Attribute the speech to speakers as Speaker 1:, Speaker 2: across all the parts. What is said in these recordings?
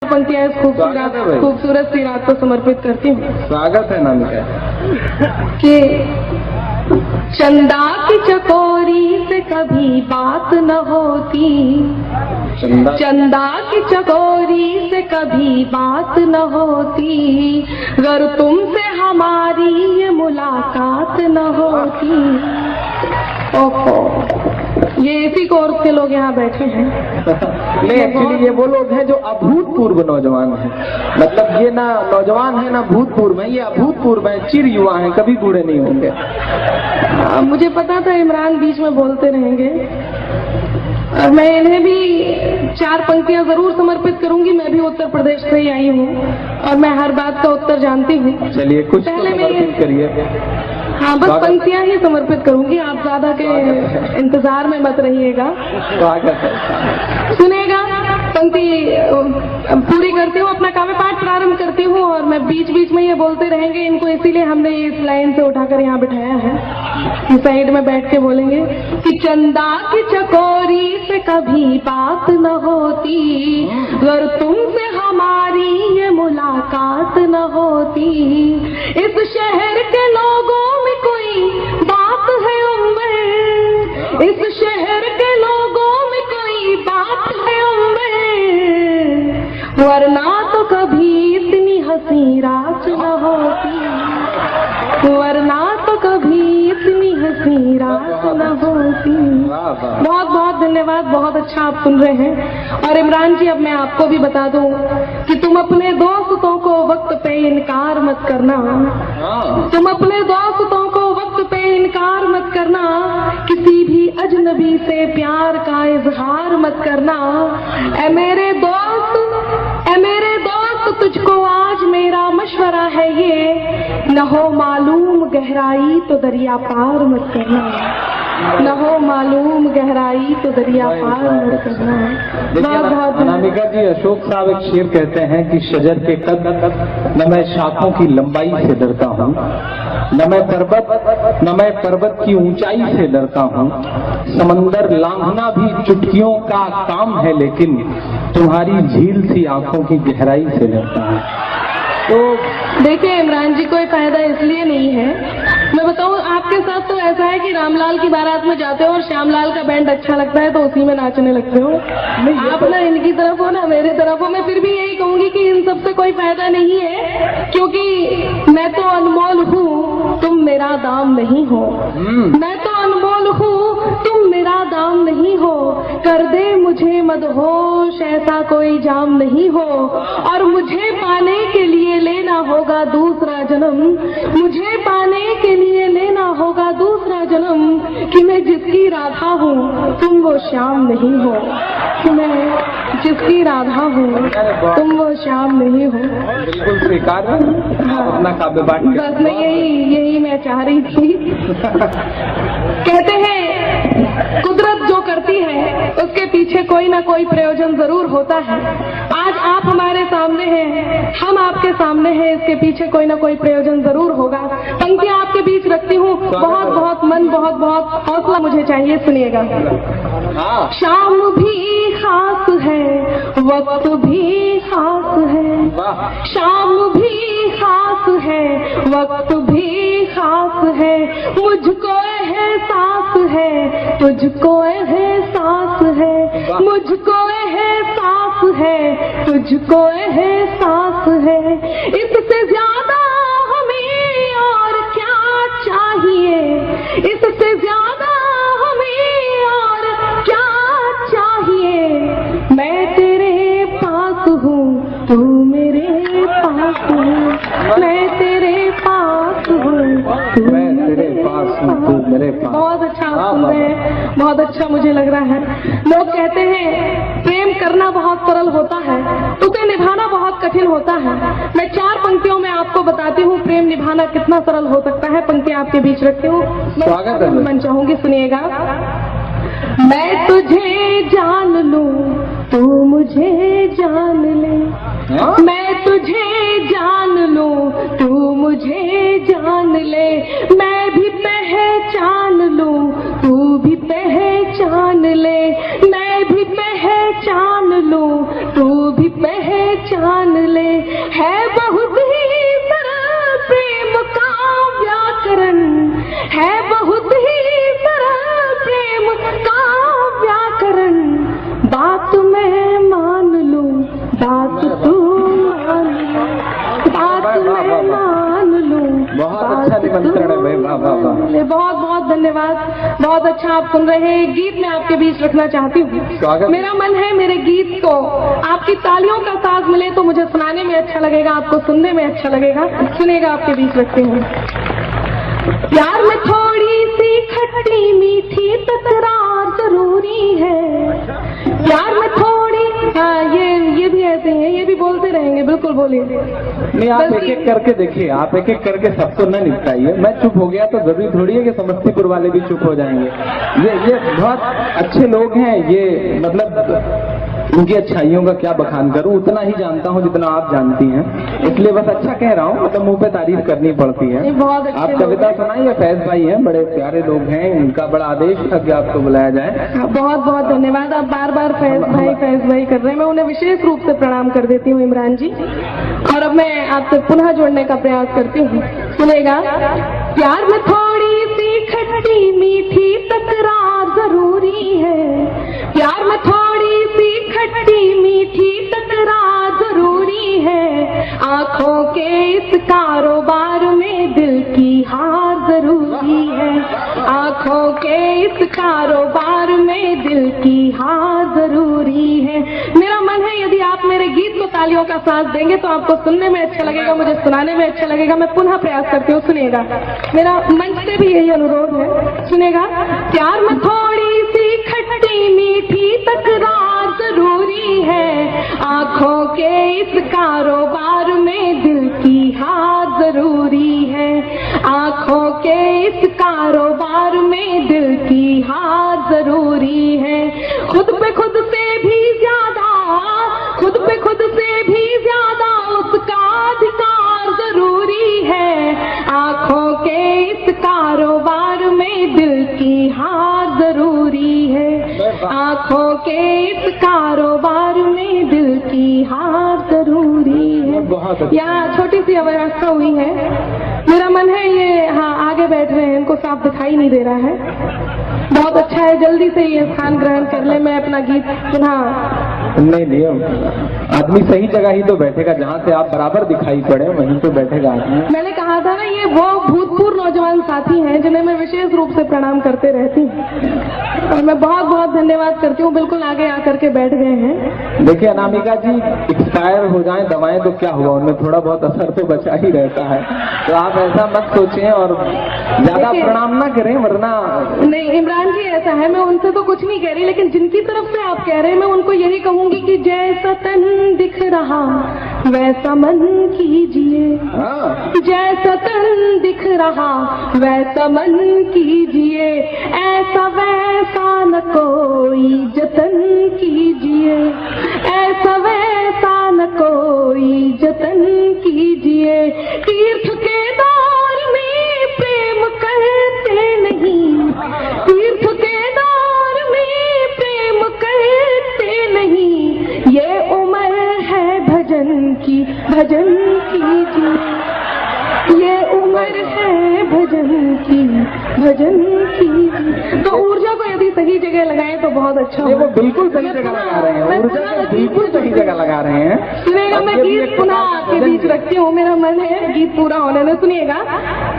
Speaker 1: पंक्तियां इस खूबसूरत सी रात को समर्पित करती हूँ।
Speaker 2: स्वागत है नामिका।
Speaker 1: कि चंदा की चकोरी से कभी बात न होती, चंदा की चकोरी से कभी बात न होती, अगर तुमसे हमारी ये मुलाकात न होती। ओहो, ये इसी कोर्स के लोग यहाँ बैठे हैं।
Speaker 2: नहीं, एक्चुअली ये वो लोग हैं जो अभूतपूर्व नौजवान हैं। मतलब ये ना नौजवान है ना भूतपूर्व है, ये अभूतपूर्व है, चिर युवा हैं, कभी बूढ़े नहीं होंगे।
Speaker 1: मुझे पता था इमरान बीच में बोलते रहेंगे और मैं इन्हें भी 4 पंक्तियां जरूर समर्पित करूंगी। मैं भी उत्तर प्रदेश से ही आई हूँ और मैं हर बात का उत्तर जानती हूँ।
Speaker 2: चलिए कुछ तो समर्पित करिए।
Speaker 1: हाँ, बस पंक्तियां ही समर्पित करूंगी, आप ज्यादा के इंतजार में मत रहिएगा। सुनेगा, पंक्ति पूरी करती हूँ, अपना काव्य पाठ प्रारंभ करती हूँ और मैं बीच बीच में ये बोलते रहेंगे। इनको इसीलिए हमने इस लाइन से उठाकर यहाँ बिठाया है कि साइड में बैठ के बोलेंगे कि चंदा की चकोरी से कभी बात न होती, अगर तुमसे हमारी ये मुलाकात न होती। इस शहर के लोगों में कोई बात है उम्र, इस शहर के लोगों में कोई बात है उम्र, वरना तो कभी इतनी हंसी रात न होती, वरना तो कभी इतनी हंसी रात न होती। बहुत बहुत धन्यवाद, बहुत अच्छा आप सुन रहे हैं। और इमरान जी, अब मैं आपको भी बता दूं कि तुम अपने दोस्तों को वक्त पे इनकार मत करना, तुम अपने दोस्तों को वक्त पे इनकार मत करना, किसी भी अजनबी से प्यार का इजहार मत करना। ऐ मेरे दोस्त, तुझको आज मेरा मशवरा है ये, न हो मालूम गहराई तो दरिया पार मत करना, न हो मालूम गहराई तो दरिया पार मत करना।
Speaker 2: अनामिका जी, अशोक साहब एक शेर कहते हैं कि शजर के कद न मैं शाखों की लंबाई से डरता हूँ, न मैं पर्वत की ऊंचाई से डरता हूँ, समंदर लांघना भी चुटकियों का काम है, लेकिन तुम्हारी झील सी आंखों की गहराई से डरता हूँ। तो
Speaker 1: देखिए इमरान जी, कोई फायदा इसलिए नहीं है। मैं बताऊं आपके साथ तो ऐसा है कि रामलाल की बारात में जाते हो और श्यामलाल का बैंड अच्छा लगता है तो उसी में नाचने लगते हो। आप ना इनकी तरफ हो ना मेरे तरफ हो। मैं फिर भी यही कहूंगी कि इन सब से कोई फायदा नहीं है, क्योंकि मैं तो अनमोल हूँ, तुम मेरा दाम नहीं हो। मैं तो अनमोल हूँ, तुम मेरा दाम नहीं हो। कर दे मुझे मदहोश ऐसा कोई जाम नहीं हो, और मुझे पाने के लिए लेना होगा दूसरा जन्म, मुझे पाने के लिए लेना होगा दूसरा जन्म, कि मैं जिसकी राधा हूँ तुम वो श्याम नहीं हो, कि मैं जिसकी राधा हूँ तुम वो श्याम नहीं हो।
Speaker 2: बिल्कुल स्वीकार है। अपना काव्य पाठ
Speaker 1: बस मैं यही मैं चाह रही थी। कहते हैं कुदरत जो करती है उसके पीछे कोई ना कोई प्रयोजन जरूर होता है। आज आप हमारे सामने हैं, हम आपके सामने हैं, इसके पीछे कोई ना कोई प्रयोजन जरूर होगा। पंक्तियां आपके बीच रखती हूँ, बहुत बहुत मन, बहुत बहुत हौसला मुझे चाहिए, सुनिएगा। शाम भी खास है, वक्त भी खास है, शाम भी खास है, वक्त भी खास है, मुझको एहसास है, तुझको एहसास है, मुझको एहसास है, तुझको एहसास है। इससे ज्यादा हमें और क्या चाहिए, इससे ज्यादा हमें और क्या चाहिए। मैं तेरे पास हूँ, तू मेरे पास है, मैं तेरे पास हूँ, तू मेरे पास हूँ, तू मेरे पास। बहुत अच्छा आप सुन रहे हैं, बहुत अच्छा मुझे लग रहा है। लोग कहते हैं प्रेम करना बहुत सरल होता है, उसे निभाना बहुत कठिन होता है। मैं 4 पंक्तियों में आपको बताती हूँ प्रेम निभाना कितना सरल हो सकता है। पंक्तियां आपके बीच रखती हूँ, मैं चाहूंगी सुनिएगा। मैं तुझे जान लूं, तू मुझे जान ले, मैं तुझे जान लूं, तू मुझे जान ले, मैं भी पहचान लूं, तू भी पहचान ले, मैं भी पहचान लूं, तू भी पहचान बात तू मान लूं, बात मैं मान लूं।
Speaker 2: बहुत अच्छा निमंत्रण है भाई, वाह वाह वाह।
Speaker 1: बहुत बहुत धन्यवाद, बहुत अच्छा आप सुन रहे हैं। एक गीत मैं आपके बीच रखना चाहती
Speaker 2: स्वागत।
Speaker 1: हूँ। मेरा मन है मेरे गीत को आपकी तालियों का साथ मिले तो मुझे सुनाने में अच्छा लगेगा, आपको सुनने में अच्छा लगेगा। सुनेगा आपके बीच रखते हैं। प्यार में थोड़ी सी खट्टी मीठी तकरार जरूरी है, प्यार में थोड़ी, हाँ ये भी ऐसे हैं, ये भी बोलते रहेंगे, बिल्कुल बोलिए।
Speaker 2: नहीं, आप एक एक करके देखिए, आप एक एक करके सबको न निपटाइए। मैं चुप हो गया तो जरूरी थोड़ी है कि समस्तीपुर वाले भी चुप हो जाएंगे। ये बहुत अच्छे लोग हैं, ये मतलब उनकी अच्छाइयों का क्या बखान करूं, उतना ही जानता हूं जितना आप जानती हैं, इसलिए बस अच्छा कह रहा हूं, मतलब मुंह पे तारीफ करनी पड़ती है।
Speaker 1: बहुत अच्छे
Speaker 2: आप
Speaker 1: लोग
Speaker 2: कविता
Speaker 1: हैं।
Speaker 2: सुनाइए, फैज भाई हैं, बड़े प्यारे लोग हैं, उनका बड़ा आदेश था कि आपको बुलाया जाए।
Speaker 1: बहुत बहुत धन्यवाद। आप बार बार फैज भाई कर रहे हैं, मैं उन्हें विशेष रूप से प्रणाम कर देती हूँ इमरान जी। और अब मैं आपसे पुनः जोड़ने का प्रयास करती हूँ। सुनेगा। प्यार में थोड़ी सी खट्टी मीठी तकरार जरूरी है, प्यार में थोड़ी सी खट्टी मीठी तकरार जरूरी है, आंखों के इस कारोबार में दिल की हार जरूरी है, आंखों के इस कारोबार में दिल की हार जरूरी है। मेरा मन है यदि आप मेरे गीत को तालियों का साथ देंगे तो आपको सुनने में अच्छा लगेगा, मुझे सुनाने में अच्छा लगेगा। मैं पुनः प्रयास करती हूँ, सुनिएगा। मेरा मंच से भी यही अनुरोध है, सुनेगा। प्यार में थोड़ी सी खट्टी मीठी तकरार जरूरी है, आंखों के इस कारोबार में दिल की हार जरूरी है, आंखों के इस कारोबार में दिल की हार जरूरी है। खुद पे खुद से भी ज्यादा, खुद पे खुद से भी ज्यादा उसका अधिकार जरूरी है, आंखों के इस कारोबार में दिल की हार जरूरी है, आंखों के इस कारोबार में दिल की हार जरूरी है। यहाँ छोटी सी अव्यवस्था हुई है, मेरा मन है ये, हाँ आगे बैठ रहे हैं, इनको साफ दिखाई नहीं दे रहा है। बहुत अच्छा है, जल्दी से ये स्थान ग्रहण कर ले। मैं अपना गीत पुनः
Speaker 2: नहीं, आदमी सही जगह ही तो बैठेगा, जहाँ से आप बराबर दिखाई पड़े वहीं तो बैठेगा आदमी।
Speaker 1: मैंने कहा था ना, ये वो भूतपूर्व नौजवान साथी हैं जिन्हें मैं विशेष रूप से प्रणाम करते रहती हूँ, और मैं बहुत बहुत धन्यवाद करती हूँ। बिल्कुल आगे आकर के बैठ गए हैं।
Speaker 2: देखिए अनामिका जी, एक्सपायर हो जाएं दवाएं तो क्या हुआ, उनमें थोड़ा बहुत असर तो बचा ही रहता है, तो आप ऐसा मत सोचें और ज्यादा प्रणाम ना करें, वरना।
Speaker 1: नहीं इमरान जी, ऐसा है, मैं उनसे तो कुछ नहीं कह रही, लेकिन जिनकी तरफ से आप कह रहे हैं मैं उनको यही कहूंगी कि जैसा तन दिख रहा वैसा मन कीजिए, जैसा तन दिख रहा वैसा मन कीजिए, ऐसा वैसा न कोई जतन कीजिए, ऐसा वैसा न कोई जतन कीजिए। तीर्थ के दौर में प्रेम करते नहीं, तीर्थ के दौर में प्रेम करते नहीं, ये उम्र है भजन की, भजन कीजिए, ये उम्र है भजन की, भजन की। तो ऊर्जा को यदि सही जगह लगाएं तो बहुत अच्छा
Speaker 2: नहीं,
Speaker 1: होगा।
Speaker 2: वो बिल्कुल सही जगह लगा रहे हैं, ऊर्जा को बिल्कुल सही जगह लगा रहे हैं।
Speaker 1: सुनेगा, मैं गीत पुनः आपके बीच रखती हूँ, मेरा मन है गीत पूरा होने में। सुनिएगा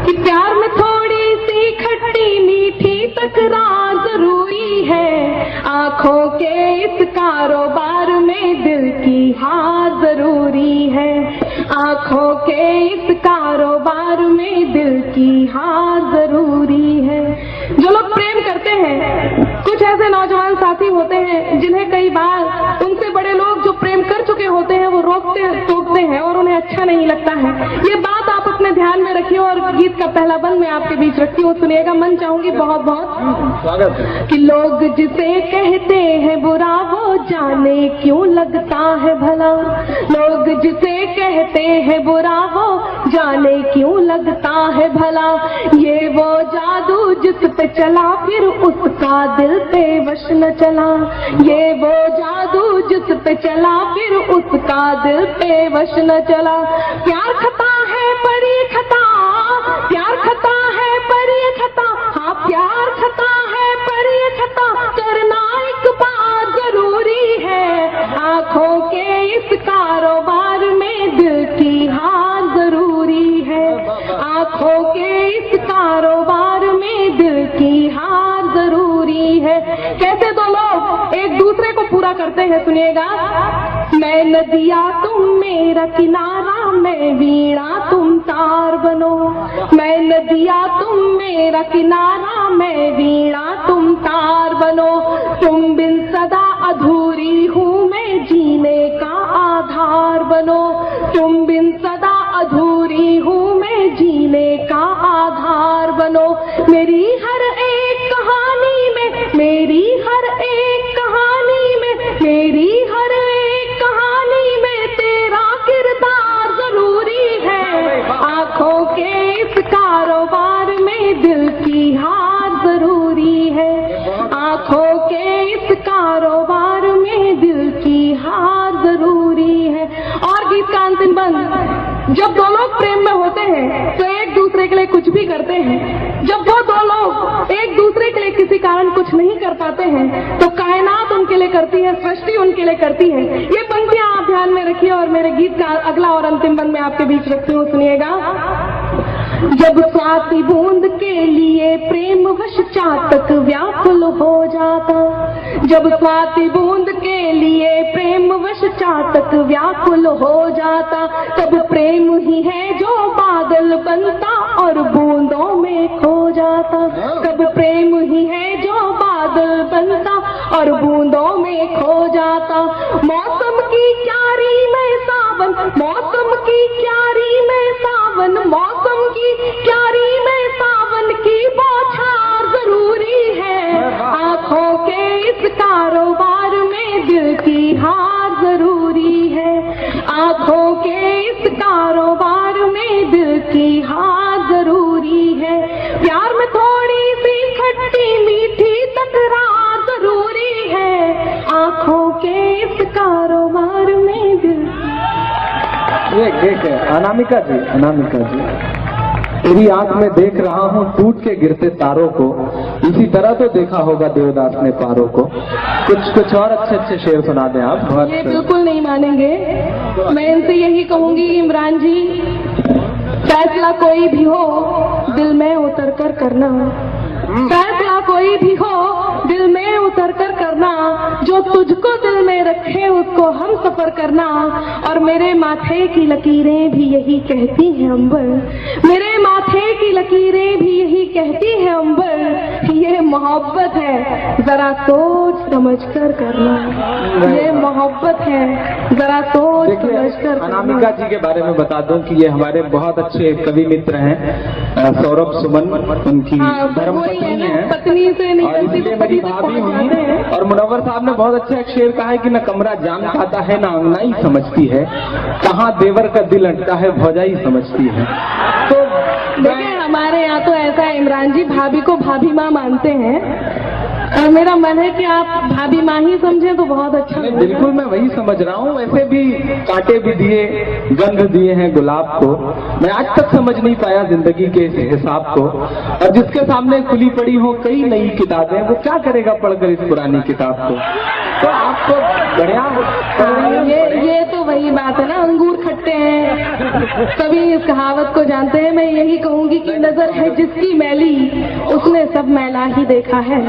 Speaker 1: कि प्यार में थोड़ी सी खट्टी मीठी तकरार जरूरी है, आंखों के इस कारोबार में दिल की हार जरूरी है, आंखों के इस कारोबार में दिल की हार जरूरी है। जो लोग प्रेम करते हैं, कुछ ऐसे नौजवान साथी होते हैं जिन्हें कई बार उनसे बड़े लोग जो प्रेम कर चुके होते हैं वो रोकते टोकते हैं और उन्हें अच्छा नहीं लगता है। ये बात आप अपने ध्यान में रखिए, और गीत का पहला बंद मैं आपके बीच रखती हूँ, सुनिएगा। मन चाहूंगी बहुत बहुत
Speaker 2: स्वागत है।
Speaker 1: कि लोग जिसे कहते हैं बुरा वो जाने क्यों लगता है भला, लोग जिसे कहते हैं बुरा वो जाने क्यों लगता है भला, ये वो जादू जिस पे चला फिर उसका दिल पे वश न चला, ये वो जादू जिस पे चला फिर उसका दिल पे वश न चला। प्यार खता है पर ये खता, प्यार खता है पर ये खता, हाँ प्यार खता है पर ये खता, करना एक बार जरूरी है, आंखों के इस कारोबार में दिल की हार जरूरी है। आंखों के इस कारोबार में दिल की हार जरूरी है। कैसे दो लोग एक दूसरे को पूरा करते हैं, सुनिएगा। मैं नदिया तुम मेरा किनारा, मैं वीणा तुम तार बनो। मैं नदिया तुम मेरा किनारा, मैं वीणा तुम तार बनो। तुम बिन सदा अधूरी हूँ मैं, जीने का आधार बनो। तुम बिन सदा अधूरी हूँ मैं, जीने का आधार बनो। मेरी हर एक कहानी में, मेरी हर एक कहानी में, मेरी हर एक कहानी में तेरा किरदार जरूरी है। आंखों के इस कारोबार में दिल की हार जरूरी है। आंखों के इस कारोबार में दिल की हार जरूरी है। और गीत का अंतिम बंद। जब दो लोग प्रेम में होते हैं तो एक दूसरे के लिए कुछ भी करते हैं। जब वो दो लोग एक दूसरे के लिए किसी कारण कुछ नहीं कर पाते हैं तो कायनात उनके लिए करती है, सृष्टि उनके लिए करती है। ये पंक्तियां आप ध्यान में रखिए और मेरे गीत का अगला और अंतिम बंद मैं आपके बीच रखती हूँ, सुनिएगा। जब स्वाति बूंद के लिए प्रेम वश चातक व्याकुल हो जाता, जब स्वाति बूंद के लिए प्रेम वश चातक व्याकुल हो जाता, तब प्रेम ही है जो बादल बनता और बूंदों में खो जाता। तब प्रेम ही है जो बादल बनता और बूंदों में खो जाता। मौसम की क्यारी में सावन, मौसम की क्यारी में सावन, मौसम की क्यारी में सावन की बौछार जरूरी है। आंखों के इस कारोबार में दिल की हार जरूरी है। आंखों के इस कारोबार में दिल की हार जरूरी है। प्यार में थोड़ी सी खट्टी मीठी तकरार जरूरी है। आंखों के इस कारोबार में दिल
Speaker 2: ये अनामिका जी, अनामिका जी, तेरी आंख में देख रहा हूँ टूट के गिरते तारों को, इसी तरह तो देखा होगा देवदास ने पारों को। कुछ और अच्छे अच्छे शेर सुना दें आप। बहुत
Speaker 1: ये बिल्कुल नहीं मानेंगे। मैं इनसे यही कहूंगी, इमरान जी, फैसला कोई भी हो दिल में उतर कर करना। फैसला कोई भी हो दिल में उतर कर करना। जो तुझको दिल में रखे उसको हम सफर करना। और मेरे माथे की लकीरें भी यही कहती हैं अंबर, मेरे माथे की लकीरें भी यही कहती हैं अंबर, ये मोहब्बत है जरा सोच समझ कर करना। ये मोहब्बत है जरा सोच समझ कर।
Speaker 2: अनामिका जी के बारे में बता दूं कि ये हमारे बहुत अच्छे कवि मित्र हैं, सौरभ सुमन, उनकी धर्म
Speaker 1: पत्नी से निकलती तो
Speaker 2: मेरी भाभी हुई। और मुनव्वर साहब ने बहुत अच्छा एक शेर कहा है कि न कमरा जान खाता है ना अंगनाई समझती है, कहाँ देवर का दिल अटका है भौजाई समझती है। तो
Speaker 1: देखिए हमारे यहाँ तो ऐसा है इमरान जी, भाभी को भाभी माँ मानते हैं और मेरा मन है कि आप भाभी माँ ही समझे तो बहुत अच्छा।
Speaker 2: बिल्कुल मैं वही समझ रहा हूँ। वैसे भी कांटे भी दिए, गंध दिए हैं गुलाब को, मैं आज तक समझ नहीं पाया जिंदगी के हिसाब को। और जिसके सामने खुली पड़ी हो कई नई किताबें, वो क्या करेगा पढ़कर इस पुरानी किताब को। तो आपको बढ़िया
Speaker 1: ये तो वही बात है ना, अंगूर खट्टे हैं, सभी इस कहावत को जानते हैं। मैं यही कहूंगी कि नजर है जिसकी मैली उसने सब मैला ही देखा है।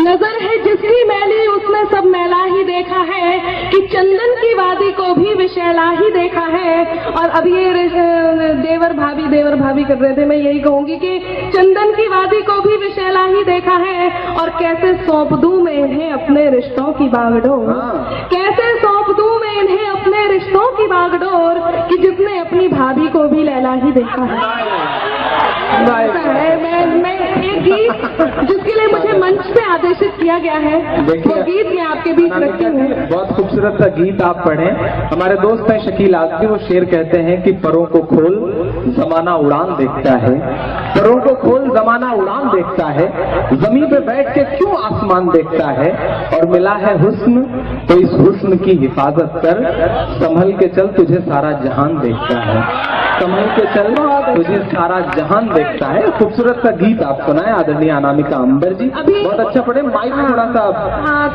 Speaker 1: नजर है जिसकी मैली उसने सब मैला ही देखा है, कि चंदन की वादी को भी विशैला ही देखा है। और अब ये देवर भाभी कर रहे थे, मैं यही कहूंगी कि चंदन की वादी को भी विशैला ही देखा है। और कैसे सौंप दूं मैं इन्हें अपने रिश्तों की बागडोर, कैसे सौंप दूं मैं इन्हें अपने रिश्तों की बागडोर, कि जिसने अपनी भाभी को भी लैला ही देखा है। मैं एक गीत जिसके लिए मुझे मंच पे आदेशित किया गया है, वो गीत मैं आपके बीच रखती हूँ।
Speaker 2: बहुत खूबसूरत सा गीत आप पढ़ें। हमारे दोस्त हैं शकील आजमी, वो शेर कहते हैं कि परों को खोल जमाना उड़ान देखता है, परों को खोल जमाना उड़ान देखता है, जमीन पे बैठ के क्यों आसमान देखता है। और मिला है हुस्न तो इस हुस्न की हिफाजत कर, संभल के चल तुझे सारा जहान देखता है। संभल के चल तुझे सारा जहान देखता है। खूबसूरत सा गीत आप सुनाए आदरणीय अनामिका अंबर जी, बहुत अच्छा पढ़े। माइक में थोड़ा सा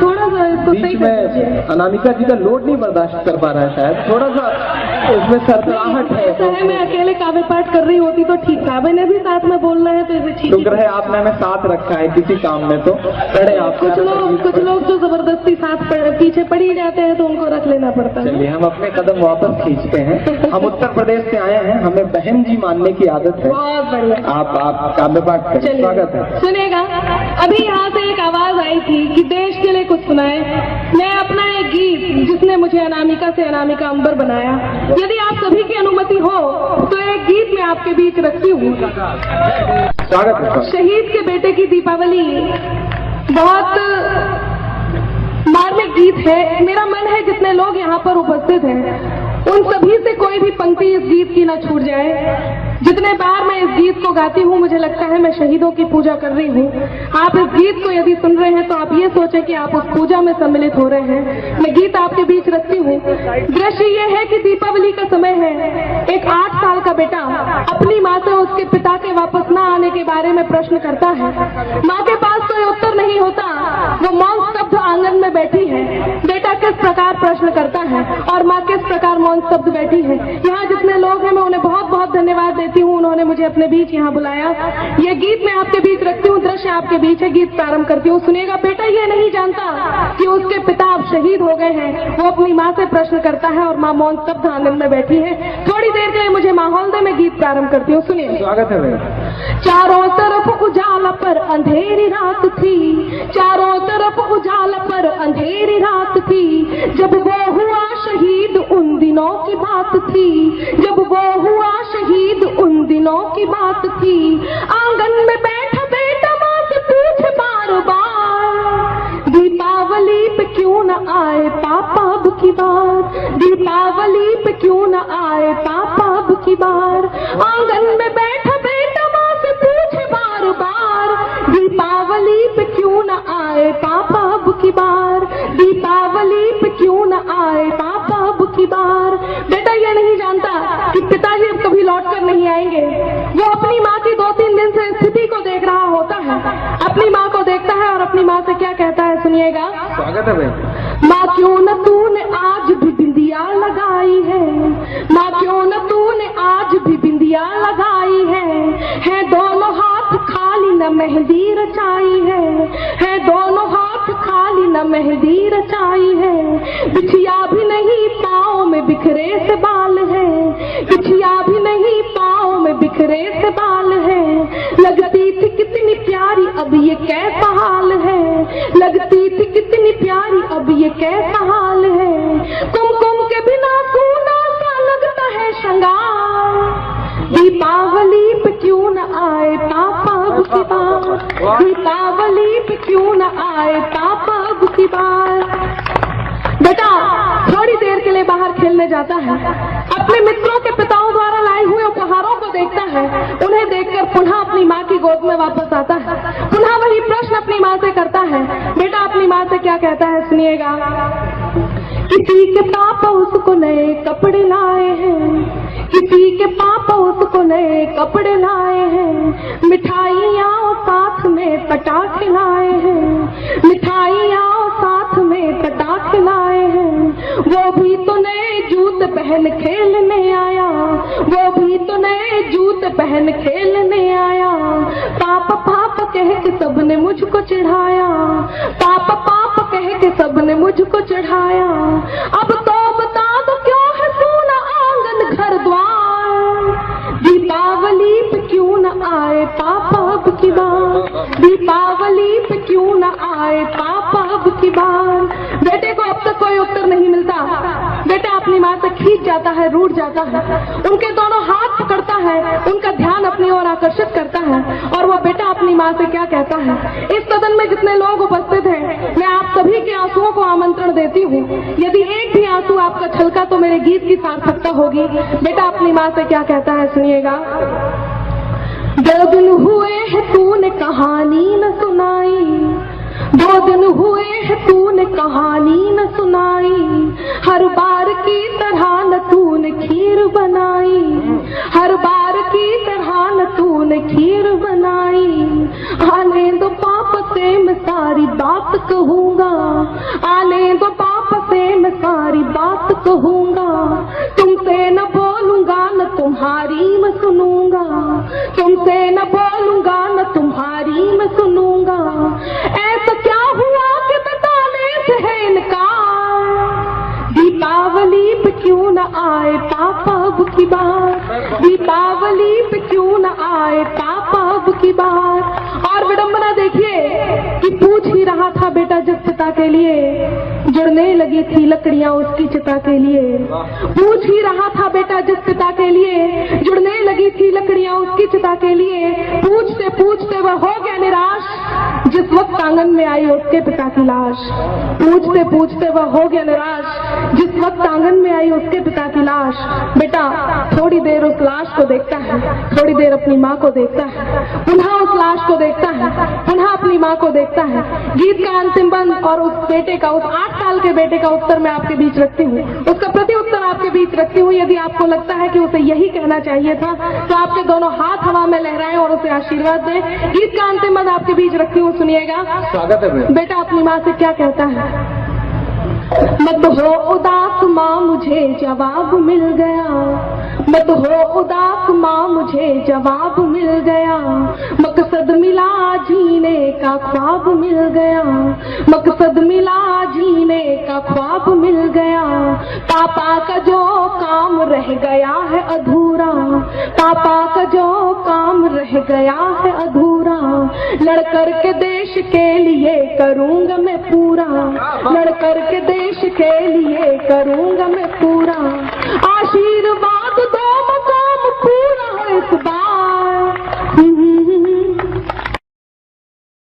Speaker 1: थोड़ा सा इसको सही
Speaker 2: बीच
Speaker 1: कर
Speaker 2: में
Speaker 1: दीजिए।
Speaker 2: अनामिका जी का लोड नहीं बर्दाश्त कर पा रहा है शायद, थोड़ा सा इसमें सरसराहट है।
Speaker 1: ऐसा है, मैं अकेले काव्य पाठ कर रही होती तो ठीक था, मैंने भी साथ में बोलना है तो इसे ठीक
Speaker 2: शुक्र है आपने हमें साथ रखा है किसी काम में, तो पढ़े आप।
Speaker 1: कुछ लोग जो जबरदस्ती साथ पीछे पड़ ही जाते हैं तो उनको रख लेना पड़ता है।
Speaker 2: चलिए हम अपने कदम वापस खींचते हैं। हम उत्तर प्रदेश से आए हैं, हमें बहन जी मानने की आदत है।
Speaker 1: बहुत बढ़िया।
Speaker 2: आप काव्य पाठ करें,
Speaker 1: चलिए,
Speaker 2: स्वागत है।
Speaker 1: सुनेगा। अभी यहाँ से एक आवाज आई थी कि देश के लिए कुछ सुनाए। मैं अपना एक गीत जिसने मुझे अनामिका से अनामिका अंबर बनाया, यदि आप सभी की अनुमति हो तो एक गीत मैं आपके बीच रखती हूँ।
Speaker 2: स्वागत है।
Speaker 1: शहीद के बेटे की दीपावली बहुत मार्मिक गीत है। मेरा मन है जितने लोग यहाँ पर उपस्थित हैं उन सभी से कोई भी पंक्ति इस गीत की न छूट जाए। जितने बार मैं इस गीत को गाती हूँ मुझे लगता है मैं शहीदों की पूजा कर रही हूँ। आप इस गीत को यदि सुन रहे हैं तो आप ये सोचें कि आप उस पूजा में सम्मिलित हो रहे हैं। मैं गीत आपके बीच रखती हूँ। दृश्य ये है कि दीपावली का समय है। एक 8 साल का बेटा अपनी माँ से उसके पिता के वापस न आने के बारे में प्रश्न करता है। माँ के पास कोई उत्तर नहीं होता, वो मौन स्तब्ध आंगन में बैठी है। बेटा किस प्रकार प्रश्न करता है और माँ किस प्रकार मौन स्तब्ध बैठी है। यहाँ जितने लोग हैं मैं उन्हें बहुत बहुत धन्यवाद देती हूँ, उन्होंने मुझे अपने बीच यहाँ बुलाया। ये गीत मैं आपके बीच रखती हूँ, दृश्य आपके बीच है, गीत प्रारंभ करती हूँ। सुनेगा। बेटा ये नहीं जानता कि उसके पिता अब शहीद हो गए हैं। वो अपनी माँ से प्रश्न करता है और माँ मौन स्तब्ध आंगन में बैठी है। थोड़ी देर के लिए मुझे माहौल दे, मैं गीत प्रारंभ करती हूँ। सुनिए।
Speaker 2: स्वागत है भैया।
Speaker 1: चारों तरफ उजाला पर अंधेरी रात थी, चारों तरफ उजाला पर अंधेरी रात थी। जब वो हुआ शहीद उन दिनों की बात थी, जब वो हुआ शहीद उन दिनों की बात थी। आंगन में बैठा बेटा माँ से पूछे बार बार, दीपावली पे क्यों न आए पापा अब की बार, दीपावली पे क्यों न आए पापा अब की बार। आंगन में बैठा बेटा माँ से पूछे बार बार, दीपावली पे क्यों न आए पापा अब की बार, दीपावली पे क्यों न आए पापा अब की बार। बेटा ये नहीं जानता कि पिताजी अब कभी लौट कर नहीं आएंगे। वो अपनी माँ की 2-3 दिन से स्थिति को देख रहा होता है, अपनी माँ को देखता है और अपनी माँ से क्या कहता है, सुनिएगा।
Speaker 2: स्वागत है भैया।
Speaker 1: माँ क्यों न तूने आज भी बिंदिया लगाई है, माँ क्यों न तूने आज भी बिंदिया लगाई है दोनों हाथ खाली न मेहंदी रचाई है दोनों हाथ खाली न मेहंदी रचाई है। बिछिया भी नहीं पाँव में बिखरे से बाल है, बिछिया भी नहीं पाँव में बिखरे से बाल है। लगती थी कितनी प्यारी अब ये कैसा हाल है, लगती थी कितनी प्यारी अब ये कैसा हाल है। कुमकुम के बिना सूना सा लगता है श्रृंगार, दीपावली पे क्यों न आए पापा अब की बार, दीपावली पे क्यों न आए पापा अब की बार। बेटा थोड़ी देर के लिए बाहर खेलने जाता है, अपने मित्रों के पिताओं द्वारा लाए हुए उपहारों को देखता है, उन्हें देखकर पुनः अपनी माँ की गोद में वापस आता है, पुनः वही प्रश्न अपनी माँ से करता है। बेटा अपनी माँ से क्या कहता है, सुनिएगा। किसी के पापा उसको नए कपड़े लाए हैं, किसी के पापा उसको नए कपड़े लाए हैं। मिठाइयाँ साथ में पटाखे लाए हैं, मिठाइयाँ साथ में पटाखे लाए हैं। वो भी तो नए जूते पहन खेलने आया, वो भी तो नए जूते पहन खेलने आया। पापा पापा कह के सबने मुझको चिढ़ाया, पापा पापा कह के सबने मुझको चिढ़ाया। अब तो बता दो क्यों है सोना आंगन घर द्वार, दीपावली पे क्यों न आए पापा अब की बार, दीपावली पे क्यों न आए पापा अब की बार। बेटे को अब तक कोई उत्तर नहीं मिलता। बेटा अपनी माँ से खींच जाता है, रूठ जाता है, उनके दोनों हाथ पकड़ता है, उनका ध्यान अपनी ओर आकर्षित करता है और वो बेटा अपनी माँ से क्या कहता है। इस सदन में जितने लोग उपस्थित हैं मैं आप सभी के आंसुओं को आमंत्रण देती हूँ। यदि एक भी आंसू आपका छलका तो मेरे गीत की सार्थकता होगी। बेटा अपनी माँ से क्या कहता है, सुनिएगा। 2 दिन हुए हैं तूने कहानी न सुनाई, 2 दिन हुए हैं तूने कहानी न सुनाई। हर बार की तरह न तूने खीर बनाई, हर कहूंगा, आने दो बाप से मैं सारी बात कहूंगा, तुमसे न बोलूंगा न तुम्हारी मैं सुनूंगा, तुमसे न बोलूंगा न तुम्हारी मैं सुनूंगा। ऐसा क्या हुआ कि बताने से है इनकार, दीपावली पे क्यों न आए पापा अब की बार, दीपावली पे क्यों न आए पापा अब की बार। और विडंबना देखिए कि पूछ ही रहा था बेटा जिस पिता के लिए जुड़ने लगी थी लकड़ियां उसकी चिता के लिए, पूछ ही रहा था बेटा जिस पिता के लिए जुड़ने लगी थी लकड़ियां उसकी चिता के लिए। पूछते पूछते वह हो गया निराश जिस वक्त आंगन में आई उसके पिता की लाश, पूछते पूछते वह हो गया निराश जिस वक्त आंगन में आई उसके पिता की लाश। बेटा थोड़ी देर उस लाश को देखता है, थोड़ी देर अपनी माँ को देखता है, पुनः उस लाश को देखता है, पुनः अपनी माँ को देखता है। गीत का अंतिम बंद और उस बेटे का, उस 8 साल के बेटे का उत्तर मैं आपके बीच रखती हूँ, उसका प्रति उत्तर आपके बीच रखती हूँ। यदि आपको लगता है कि उसे यही कहना चाहिए था तो आपके दोनों हाथ हवा में लहराएं और उसे आशीर्वाद दें। गीत का अंतिम बंद आपके बीच रखती हूँ, सुनिएगा।
Speaker 2: स्वागत है
Speaker 1: बेटा अपनी माँ से क्या कहता है, मत हो उदास माँ मुझे जवाब मिल गया, मत हो उदास माँ मुझे जवाब मिल गया, मकसद मिला जीने का ख्वाब मिल गया, मकसद मिला जीने का ख्वाब मिल गया। पापा का जो काम रह गया है अधूरा, पापा का जो काम रह गया है अधूरा, लड़कर के देश के लिए करूंगा मैं पूरा, लड़कर के देश के लिए करूंगा मैं पूरा। आशीर्वाद